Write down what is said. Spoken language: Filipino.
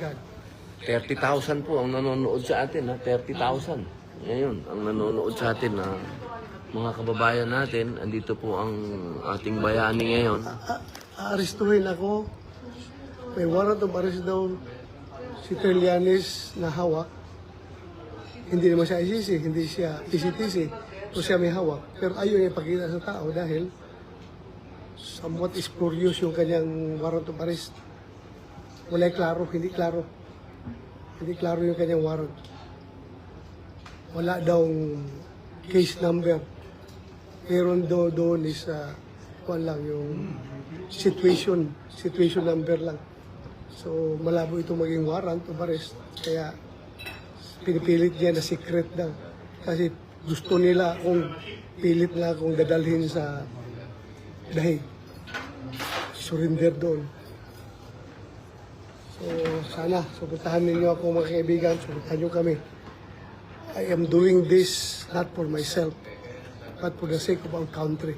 God. 30,000 po ang nanonood sa atin, ha? 30,000. Ngayon, ang nanonood sa atin na mga kababayan natin, andito po ang ating bayani ngayon. Aarestuhin ako. May warrant of arrest daw si Trillanes na hawak. Hindi naman siya ICC, hindi siya PCTC. So siya may hawak. Pero ayaw niya ipakita sa tao dahil somewhat spurious yung kanyang warrant of arrest. Wala klaro, hindi klaro. Hindi klaro yung kanyang warrant. Wala daw case number. Meron doon is kuwan lang yung situation number lang. So malabo ito maging warrant of arrest. Kaya pinipilit niya na secret daw. Kasi gusto nila kung pilit na akong dadalhin sa dahig. Surrender doon. So sana, supportahan ninyo ako mga kaibigan, supportahan nyo kami. I am doing this not for myself, but for the sake of our country.